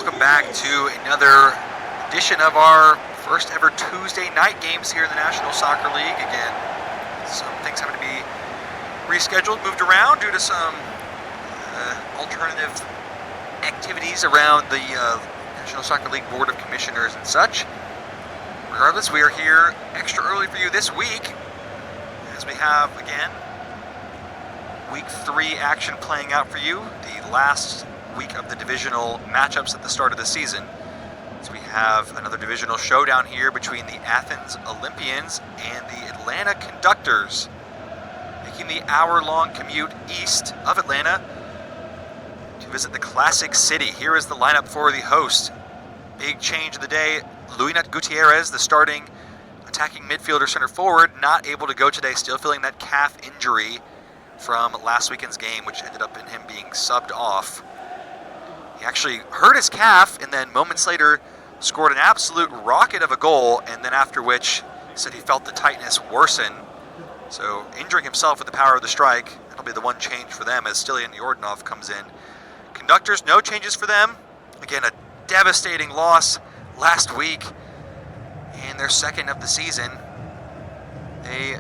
welcome back to another edition of our first ever Tuesday night games here in the National Soccer League. Again, some things having to be rescheduled, moved around due to some alternative activities around the National Soccer League Board of Commissioners and such. Regardless, we are here extra early for you this week as we have, again, Week 3 action playing out for you, the last week of the divisional matchups at the start of the season. So we have another divisional showdown here between the Athens Olympians and the Atlanta Conductors, making the hour-long commute east of Atlanta to visit the Classic City. Here is the lineup for the host. Big change of the day. Luinat Gutierrez, the starting attacking midfielder center forward, not able to go today, still feeling that calf injury from last weekend's game, which ended up in him being subbed off. He actually hurt his calf and then moments later scored an absolute rocket of a goal, and then after which said he felt the tightness worsen. So injuring himself with the power of the strike, that'll be the one change for them as Stilian Yordanov comes in. Conductors, no changes for them. Again, a devastating loss last week in their second of the season. They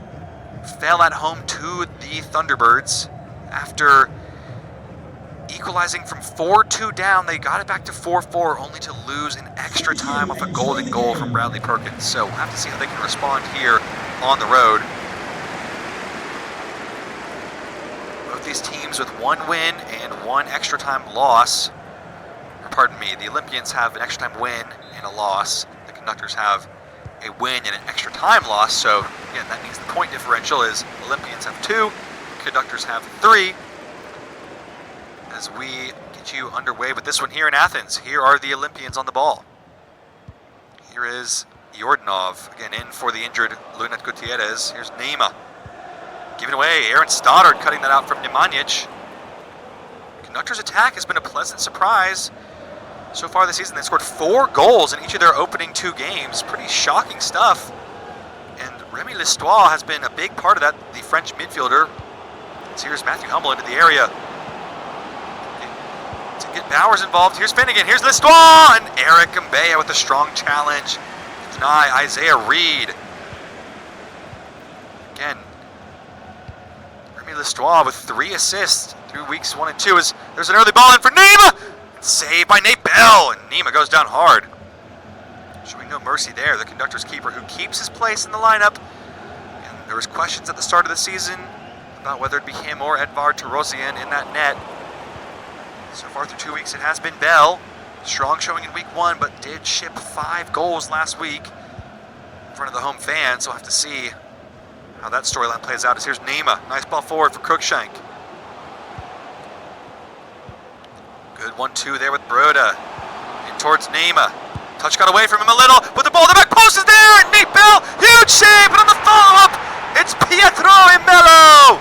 fell at home to the Thunderbirds after equalizing from 4-2 down. They got it back to 4-4 only to lose in extra time off a golden goal from Bradley Perkins. So we'll have to see how they can respond here on the road. Both these teams with one win and one extra time loss. Or pardon me, the Olympians have an extra time win and a loss. The Conductors have a win and an extra time loss. So again, that means the point differential is Olympians have 2, Conductors have 3. As we get you underway with this one here in Athens, here are the Olympians on the ball. Here is Yordanov, again in for the injured Luinat Gutierrez. Here's Neema, giving away. Aaron Stoddard cutting that out from Nemanja. Conductors' attack has been a pleasant surprise so far this season. They scored 4 goals in each of their opening 2 games. Pretty shocking stuff. And Remy Listois has been a big part of that, the French midfielder. So here's Matthew Hummel into the area to get Bowers involved. Here's Finnegan, here's Listois, and Eric Mbea with a strong challenge. Deny Isaiah Reed. Again, Remy Listois with 3 assists through weeks 1 and 2. There's an early ball in for Neema. Saved by Nate Bell, and Neema goes down hard. Showing no mercy there. The Conductors keeper who keeps his place in the lineup. And there was questions at the start of the season about whether it'd be him or Edvard Tarosian in that net. So far through 2 weeks, it has been Bell. Strong showing in week 1, but did ship 5 goals last week in front of the home fans. So we'll have to see how that storyline plays out. As here's Neema. Nice ball forward for Cruikshank. Good 1-2 there with Broda. In towards Neema. Touch got away from him a little, but the ball, the back post is there, and Nate Bell, huge save, but on the follow-up, it's Pietro Imelo,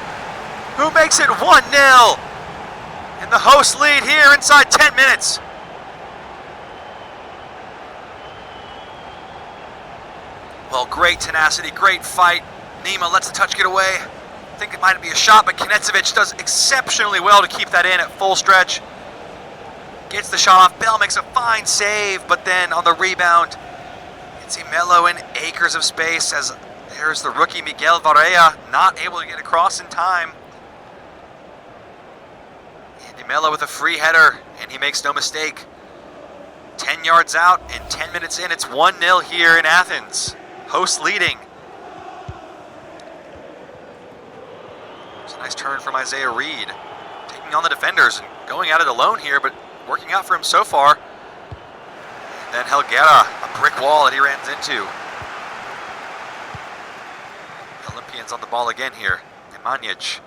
who makes it 1-0. And the hosts lead here inside 10 minutes. Well, great tenacity, great fight. Neema lets the touch get away. I think it might be a shot, but Knecevich does exceptionally well to keep that in at full stretch. Gets the shot off. Bell makes a fine save, but then on the rebound, it's Imelo in acres of space as there's the rookie Miguel Varela not able to get across in time. Imelo with a free header, and he makes no mistake. 10 yards out and 10 minutes in, it's 1-0 here in Athens. Hosts leading. It's a nice turn from Isaiah Reed, taking on the defenders and going at it alone here, but working out for him so far. And then Helguera, a brick wall that he runs into. The Olympians on the ball again here. Nemanja.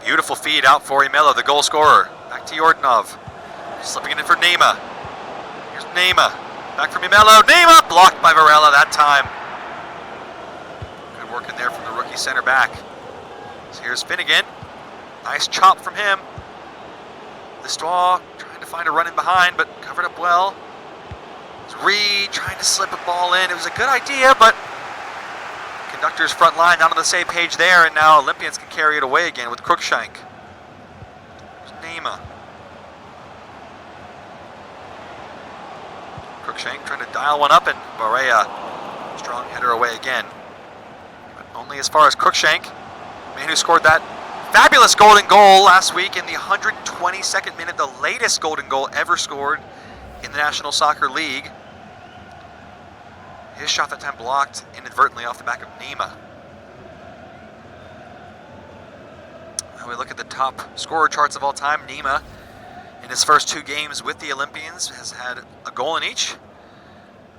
Beautiful feed out for Imelo, the goal scorer. Back to Yordanov. Slipping it in for Neema. Here's Neema. Back from Imelo. Neema blocked by Varela that time. Good work in there from the rookie center back. So here's Finnegan. Nice chop from him. Listois trying to find a run in behind, but covered up well. It's Reed trying to slip a ball in. It was a good idea, but Conductors front line not on the same page there, and now Olympians can carry it away again with Cruikshank. There's Neema. Crookshank trying to dial one up, and Barea, strong header away again. But only as far as Crookshank, man who scored that fabulous golden goal last week in the 122nd minute, the latest golden goal ever scored in the National Soccer League. His shot that time blocked inadvertently off the back of Nima. Now we look at the top scorer charts of all time. Nima, in his first 2 games with the Olympians, has had a goal in each.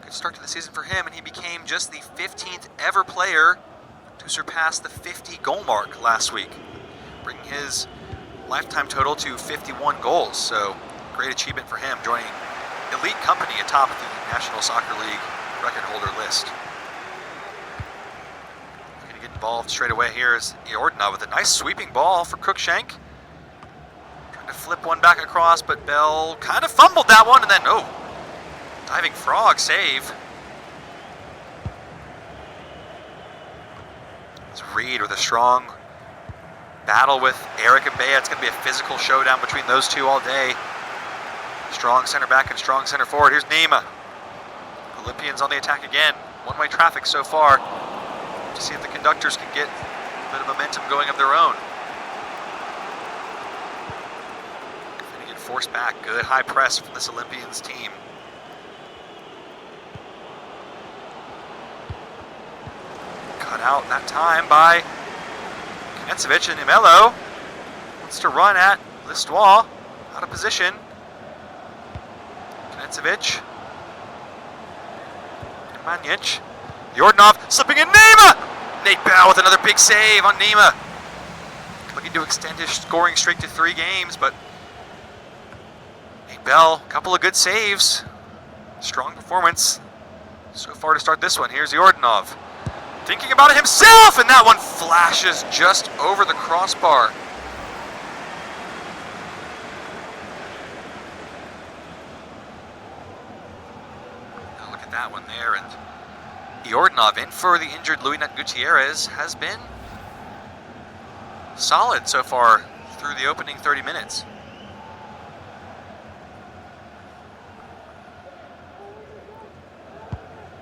Good start to the season for him, and he became just the 15th ever player to surpass the 50 goal mark last week, bringing his lifetime total to 51 goals. So great achievement for him, joining elite company atop the National Soccer League record holder list. Going to get involved straight away here is Iordanov with a nice sweeping ball for Crookshank. Trying to flip one back across, but Bell kind of fumbled that one, and then, diving frog save. It's Reed with a strong battle with Eric and Bea. It's going to be a physical showdown between those two all day. Strong center back and strong center forward. Here's Nima. Olympians on the attack again. One-way traffic so far. To see if the Conductors can get a bit of momentum going of their own. Going to get forced back. Good high press from this Olympians team. Cut out that time by Knetsevic, and Imelo wants to run at Listois. Out of position. Knetsevic. Manjic. Iordanov slipping in. Nima! Nate Bell with another big save on Nima. Looking to extend his scoring streak to 3 games, but Nate Bell, a couple of good saves. Strong performance so far to start this one. Here's Iordanov. Thinking about it himself, and that one flashes just over the crossbar. Now look at that one there, and Iordanov in for the injured Luis Nut Gutierrez has been solid so far through the opening 30 minutes.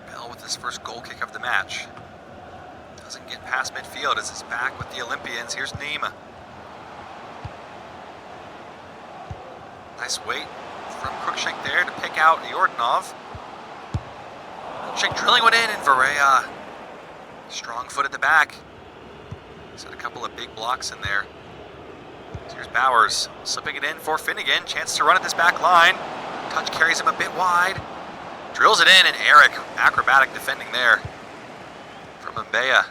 Bell with his first goal kick of the match. Doesn't get past midfield as it's back with the Olympians. Here's Nima. Nice weight from Crookshank there to pick out Iordanov. Crookshank drilling one in, and Varea, strong foot at the back. He's had a couple of big blocks in there. So here's Bowers slipping it in for Finnegan. Chance to run at this back line. Touch carries him a bit wide. Drills it in, and Eric, acrobatic defending there from Mbeya.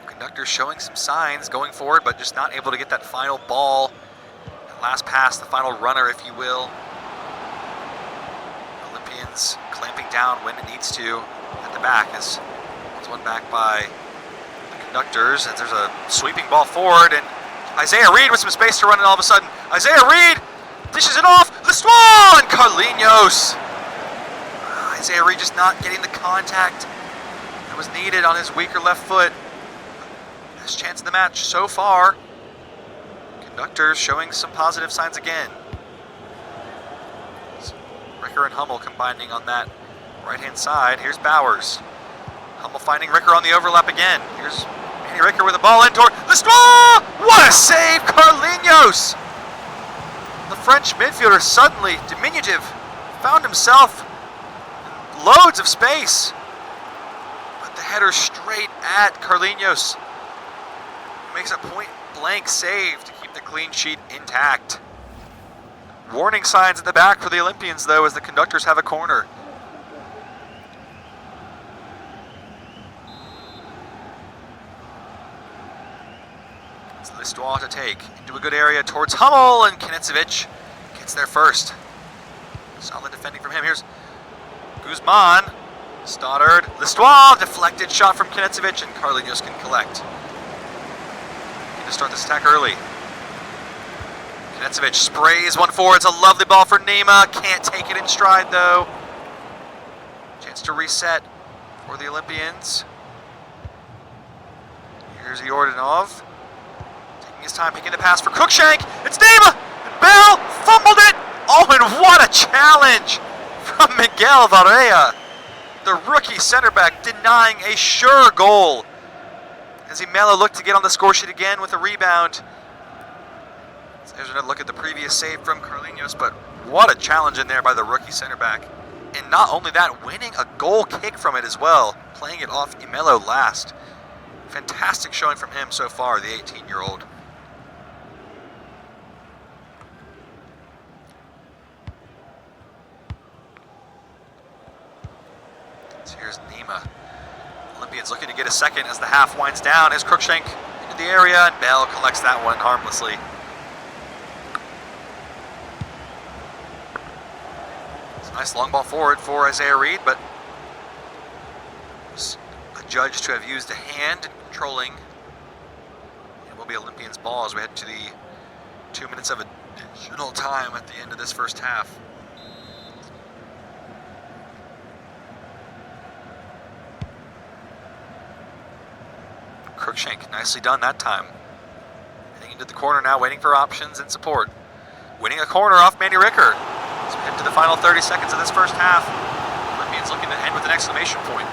Conductors showing some signs going forward, but just not able to get that final ball, that last pass, the final runner, if you will. Olympians clamping down when it needs to at the back, as it's one back by the Conductors, and there's a sweeping ball forward, and Isaiah Reed with some space to run, and all of a sudden Isaiah Reed dishes it off. Listois and Carlinhos. Isaiah Reed just not getting the contact that was needed on his weaker left foot. Best chance in the match so far. Conductors showing some positive signs again. Ricker and Hummel combining on that right-hand side. Here's Bowers. Hummel finding Ricker on the overlap again. Here's Manny Ricker with the ball in toward Listois! What a save, Carlinhos! The French midfielder suddenly, diminutive, found himself in loads of space. But the header straight at Carlinhos. Makes a point-blank save to keep the clean sheet intact. Warning signs at the back for the Olympians, though, as the Conductors have a corner. It's Listois to take into a good area towards Hummel, and Knetsevic gets there first. Solid defending from him. Here's Guzman. Stoddard. Listois, deflected shot from Knetsevic, and Carlinhos can collect. To start this attack early. Knetsevic sprays one forward. It's a lovely ball for Nima. Can't take it in stride, though. Chance to reset for the Olympians. Here's Iordanov. Taking taking his time, picking the pass for Cruikshank. It's Nema! And Bell fumbled it! Oh, and what a challenge from Miguel Varela. The rookie center back denying a sure goal. As Imelo looked to get on the score sheet again with a rebound. There's another look at the previous save from Carlinhos, but what a challenge in there by the rookie center back. And not only that, winning a goal kick from it as well, playing it off Imelo last. Fantastic showing from him so far, the 18-year-old. So here's Nema. Olympians looking to get a second as the half winds down. As Cruikshank into the area, and Bell collects that one harmlessly. It's a nice long ball forward for Isaiah Reed, but was adjudged to have used a hand in controlling. It will be Olympians' ball as we head to the 2 minutes of additional time at the end of this first half. Cruikshank, nicely done that time. Heading into the corner now, waiting for options and support. Winning a corner off Manny Ricker. As we head to the final 30 seconds of this first half. Olympians looking to end with an exclamation point.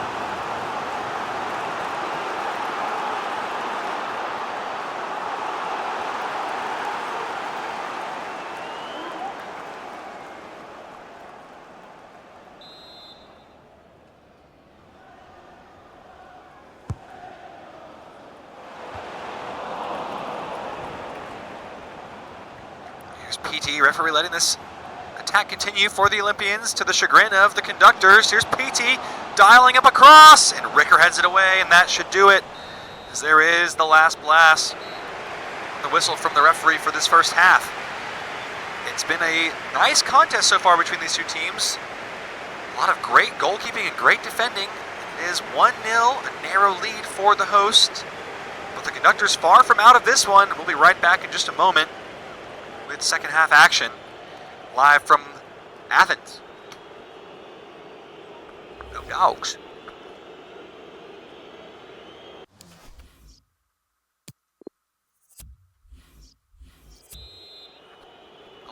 PT, referee letting this attack continue for the Olympians to the chagrin of the Conductors. Here's PT dialing up a cross, and Ricker heads it away, and that should do it. As there is the last blast, the whistle from the referee for this first half. It's been a nice contest so far between these two teams. A lot of great goalkeeping and great defending. It is 1-0, a narrow lead for the host. But the Conductors far from out of this one. We'll be right back in just a moment with second half action, live from Athens. Go Dogs.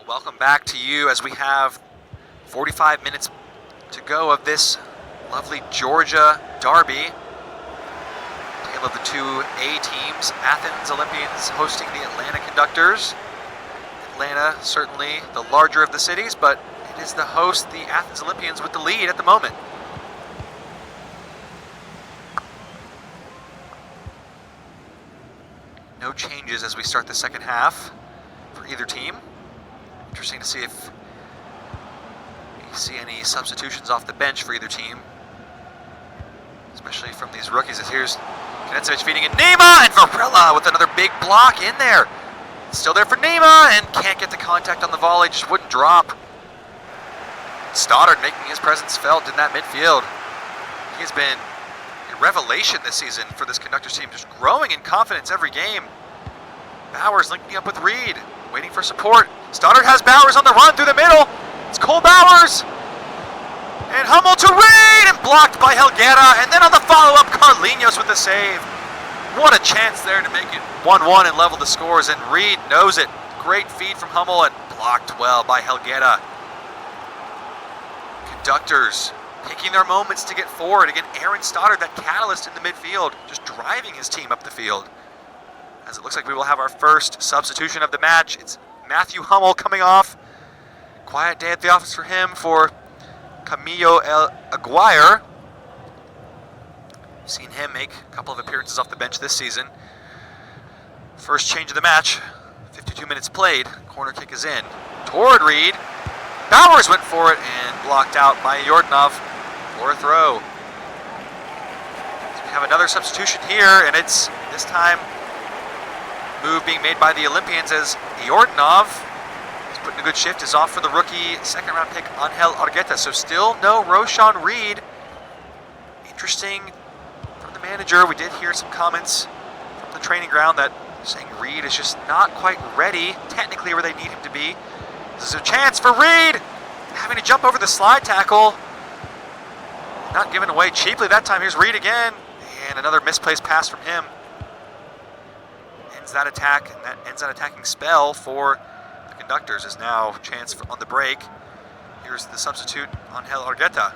Welcome back to you as we have 45 minutes to go of this lovely Georgia derby. Tale of the two A teams, Athens Olympians hosting the Atlanta Conductors. Atlanta, certainly the larger of the cities, but it is the host, the Athens Olympians, with the lead at the moment. No changes as we start the second half for either team. Interesting to see if you see any substitutions off the bench for either team, especially from these rookies. As here's Knetzovic feeding in Nema, and Varela with another big block in there. Still there for Nema, and can't get the contact on the volley, just wouldn't drop. Stoddard making his presence felt in that midfield. He has been a revelation this season for this Conductors team, just growing in confidence every game. Bowers linking up with Reed, waiting for support. Stoddard has Bowers on the run through the middle. It's Cole Bowers. And Hummel to Reed, and blocked by Helguera. And then on the follow-up, Carlinhos with the save. What a chance there to make it 1-1 and level the scores, and Reed knows it. Great feed from Hummel and blocked well by Helguera. Conductors taking their moments to get forward. Again, Aaron Stoddard, that catalyst in the midfield, just driving his team up the field. As it looks like we will have our first substitution of the match. It's Matthew Hummel coming off. Quiet day at the office for him, for Camilo Aguirre. Seen him make a couple of appearances off the bench this season. First change of the match, 52 minutes played. Corner kick is in. Toward Reed. Bowers went for it and blocked out by Yordanov for a throw. So we have another substitution here, and it's this time move being made by the Olympians as Yordanov is putting a good shift, is off for the rookie second round pick Angel Argueta. So still no Roshan Reed. Interesting. The manager, we did hear some comments from the training ground that saying Reed is just not quite ready technically where they need him to be. This is a chance for Reed, having to jump over the slide tackle, not given away cheaply that time. Here's Reed again, and another misplaced pass from him. And ends that attack, and that ends that attacking spell for the Conductors. Is now chance on the break. Here's the substitute, Angel Argueta.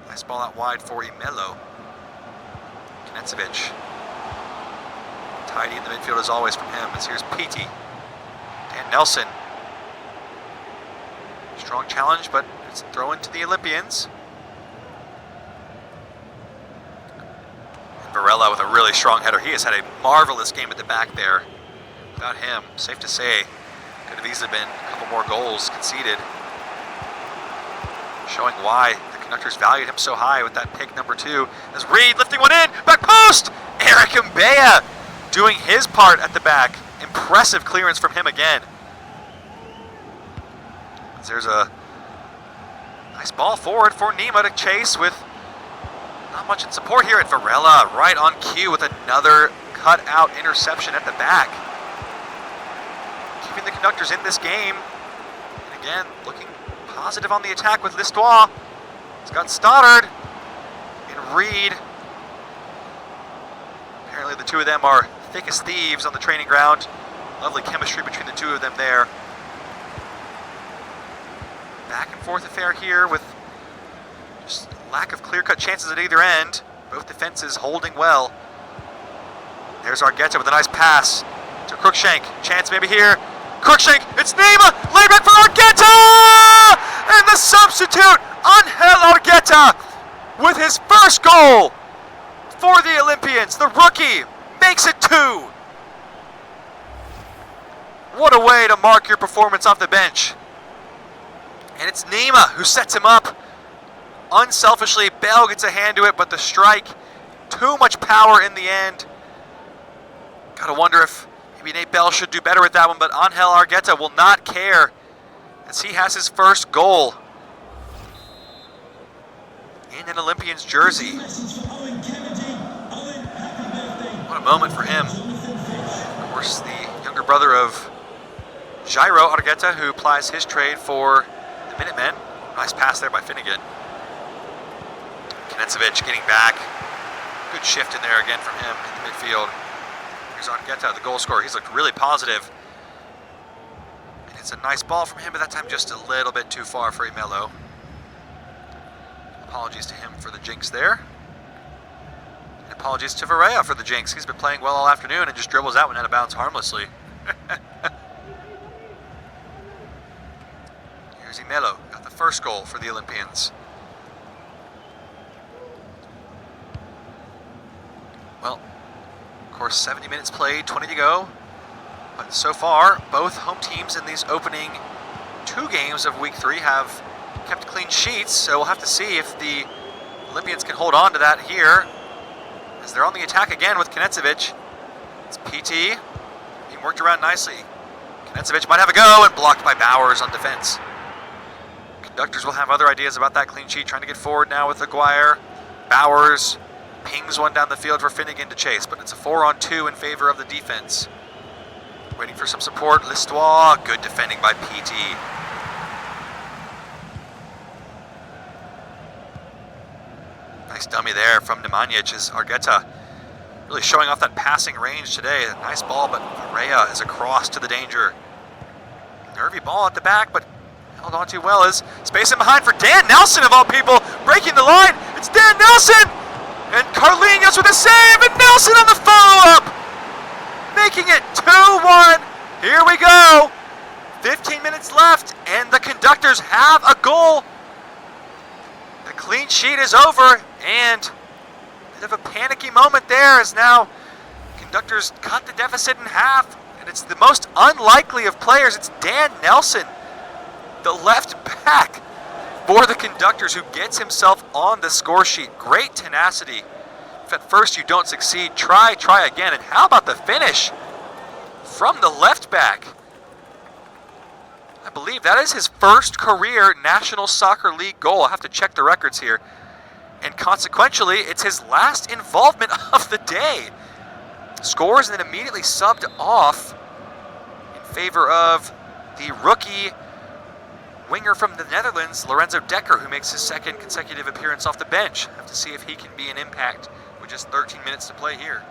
Nice ball out wide for Imelo. Knetcevic. Tidy in the midfield as always from him, as here's Petey. Dan Nelson. Strong challenge, but it's a throw into the Olympians. And Varela with a really strong header. He has had a marvelous game at the back there. Without him, safe to say, could have easily been a couple more goals conceded. Showing why the Conductors valued him so high with that pick number 2. As Reed lifting one in, back post! Eric Mbea doing his part at the back. Impressive clearance from him again. There's a nice ball forward for Nima to chase with not much in support here at Varela. Right on cue with another cut-out interception at the back. Keeping the Conductors in this game. And again, looking positive on the attack with Listois. He's got Stoddard and Reed. Apparently the two of them are thick as thieves on the training ground. Lovely chemistry between the two of them there. Back and forth affair here with just lack of clear-cut chances at either end. Both defenses holding well. There's Argueta with a nice pass to Cruikshank. Chance maybe here. Cruikshank, it's Nima! Layback for Argueta! And the substitute, Angel Argueta, with his first goal for the Olympians. The rookie makes it 2. What a way to mark your performance off the bench. And it's Nima who sets him up. Unselfishly, Bell gets a hand to it, but the strike, too much power in the end. Gotta wonder if maybe Nate Bell should do better with that one, but Angel Argueta will not care as he has his first goal in an Olympians jersey. What a moment for him. Of course, the younger brother of Jairo Argueta, who plies his trade for Minutemen. Nice pass there by Finnegan. Knetcevic getting back. Good shift in there again from him in the midfield. Here's Argueta, the goal scorer. He's looked really positive. And it's a nice ball from him, but that time just a little bit too far for Imelo. Apologies to him for the jinx there. And apologies to Varela for the jinx. He's been playing well all afternoon and just dribbles out when out of bounds harmlessly. Here's Imelo, got the first goal for the Olympians. Well, of course, 70 minutes played, 20 to go. But so far, both home teams in these opening 2 games of Week 3 have kept clean sheets. So we'll have to see if the Olympians can hold on to that here. As they're on the attack again with Knetcevic. It's PT being worked around nicely. Knetcevic might have a go and blocked by Bowers on defense. Conductors will have other ideas about that clean sheet, trying to get forward now with Aguirre. Bowers pings one down the field for Finnegan to chase, but it's a 4-on-2 in favor of the defense. Waiting for some support, Listois, good defending by PT. Nice dummy there from Nemanja as Argueta really showing off that passing range today. A nice ball, but Correa is across to the danger. Nervy ball at the back, but held on too well. Is space in behind for Dan Nelson of all people, breaking the line. It's Dan Nelson! And Carlinhos with a save, and Nelson on the follow-up! Making it 2-1. Here we go. 15 minutes left, and the Conductors have a goal. The clean sheet is over, and a bit of a panicky moment there as now Conductors cut the deficit in half, and it's the most unlikely of players. It's Dan Nelson, the left back for the Conductors, who gets himself on the score sheet. Great tenacity. If at first you don't succeed, try again. And how about the finish from the left back? I believe that is his first career National Soccer League goal. I'll have to check the records here. And consequentially, it's his last involvement of the day. Scores and then immediately subbed off in favor of the rookie winger from the Netherlands, Lorenzo Dekker, who makes his second consecutive appearance off the bench. Have to see if he can be an impact with just 13 minutes to play here.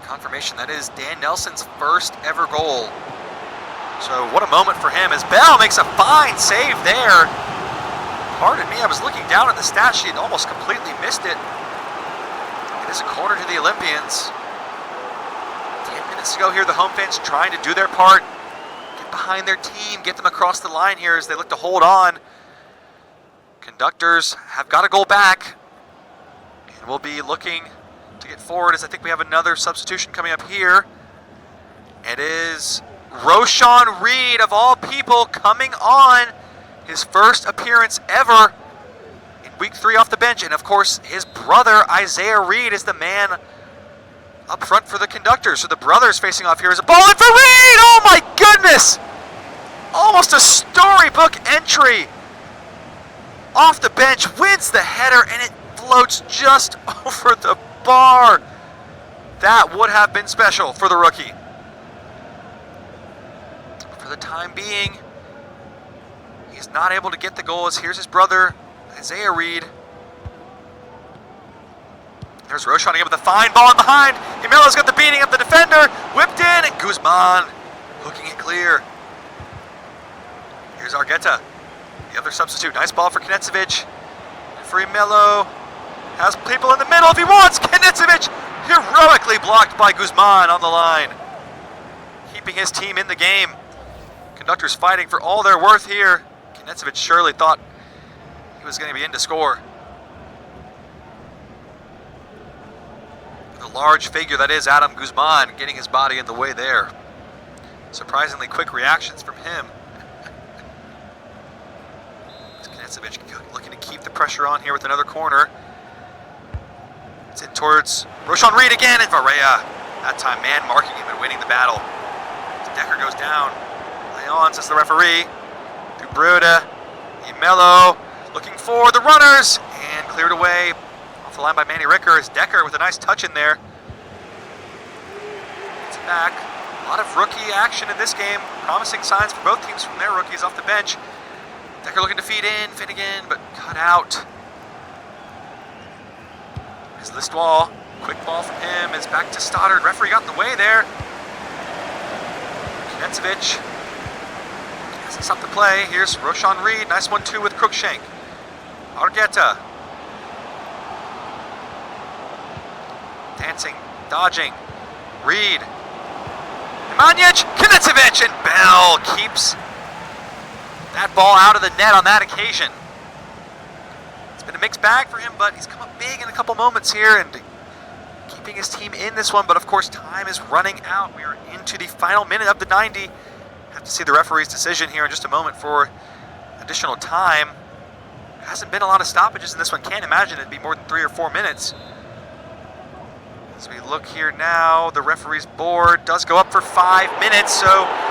confirmation that is Dan Nelson's first ever goal. So what a moment for him as Bell makes a fine save there. Pardon me, I was looking down at the stat sheet and almost completely missed it. It is a corner to the Olympians. 10 minutes to go here, the home fans trying to do their part. Get behind their team, get them across the line here as they look to hold on. Conductors have got a goal back. And we'll be looking to get forward as I think we have another substitution coming up here. It is Roshan Reed, of all people, coming on. His first appearance ever in week 3 off the bench. And of course, his brother, Isaiah Reed, is the man up front for the Conductors. So the brothers facing off here is a ball in for Reed! Oh my goodness! Almost a storybook entry. Off the bench, wins the header, and it floats just over the bar. That would have been special for the rookie. For the time being, he's not able to get the goal as here's his brother, Isaiah Reed. There's Roshan again with a fine ball in behind. Jimelo's got the beating of the defender. Whipped in, and Guzman hooking it clear. Here's Argueta, the other substitute. Nice ball for Knetsevic. For Jimelo. Has people in the middle if he wants. Knetsevic heroically blocked by Guzman on the line. Keeping his team in the game. Conductors fighting for all their worth here. Knetsevic surely thought he was going to be in to score. The large figure that is Adam Guzman getting his body in the way there. Surprisingly quick reactions from him. Knetsevic looking to keep the pressure on here with another corner. It's in towards Roshan Reed again, and Varela that time man marking him and winning the battle. Decker goes down. Leon says the referee. Through Bruda. Jimelo looking for the runners and cleared away off the line by Manny Ricker. As Decker with a nice touch in there. Gets it back. A lot of rookie action in this game. Promising signs for both teams from their rookies off the bench. Decker looking to feed in, Finnegan, but cut out. Is Listwall. Quick ball from him is back to Stoddard. Referee got in the way there. Knetsevic hasn't stopped the play. Here's Roshan Reed. Nice 1-2 with Cruikshank. Argueta. Dancing, dodging. Reed. Nemanja, Knetsevic, and Bell keeps that ball out of the net on that occasion. It's been a mixed bag for him, but he's come up big in a couple moments here and keeping his team in this one. But of course, time is running out. We are into the final minute of the 90. Have to see the referee's decision here in just a moment for additional time. Hasn't been a lot of stoppages in this one. Can't imagine it'd be more than 3 or 4 minutes. As we look here now, the referee's board does go up for 5 minutes, so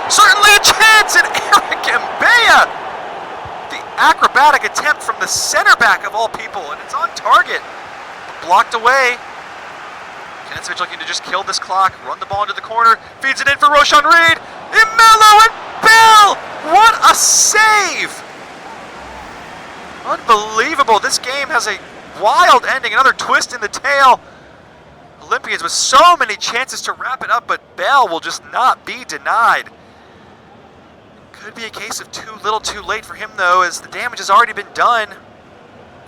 certainly a chance, and Eric Mbea, the acrobatic attempt from the center back of all people, and it's on target. Blocked away. Knetsevic looking to just kill this clock, run the ball into the corner, feeds it in for Roshan Reed. Jimelo and Bell! What a save! Unbelievable. This game has a wild ending, another twist in the tail. Olympians with so many chances to wrap it up, but Bell will just not be denied. Could be a case of too little too late for him, though, as the damage has already been done.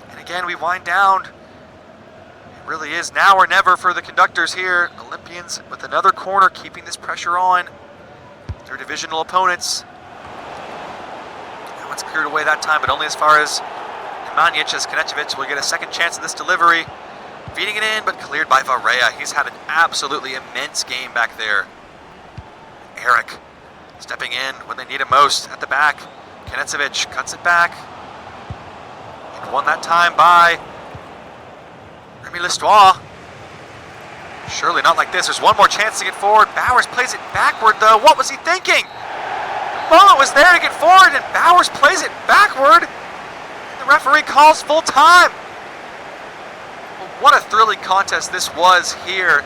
And again, we wind down. It really is now or never for the Conductors here. Olympians with another corner, keeping this pressure on their divisional opponents. That one's cleared away that time, but only as far as Nemanja, as Knetsevic will get a second chance in this delivery. Feeding it in, but cleared by Varela. He's had an absolutely immense game back there. Eric stepping in when they need him most at the back. Knetsevic cuts it back. And won that time by Remy Listwall. Surely not like this. There's one more chance to get forward. Bowers plays it backward, though. What was he thinking? The moment was there to get forward, and Bowers plays it backward. And the referee calls full time. What a thrilling contest this was here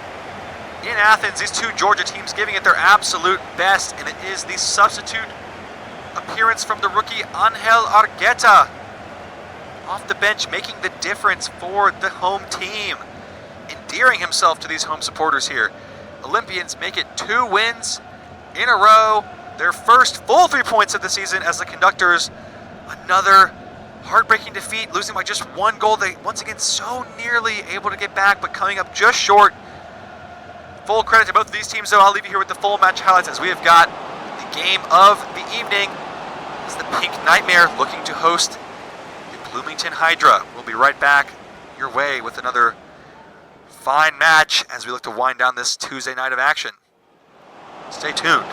in Athens. These two Georgia teams giving it their absolute best, and it is the substitute appearance from the rookie Angel Argueta off the bench, making the difference for the home team, endearing himself to these home supporters here. Olympians make it 2 wins in a row. Their first full 3 points of the season as the Conductors. Another heartbreaking defeat, losing by just 1 goal. They once again so nearly able to get back, but coming up just short. Full credit to both of these teams, though. I'll leave you here with the full match highlights as we have got the game of the evening. It's the Pink Nightmare looking to host the Bloomington Hydra. We'll be right back your way with another fine match as we look to wind down this Tuesday night of action. Stay tuned.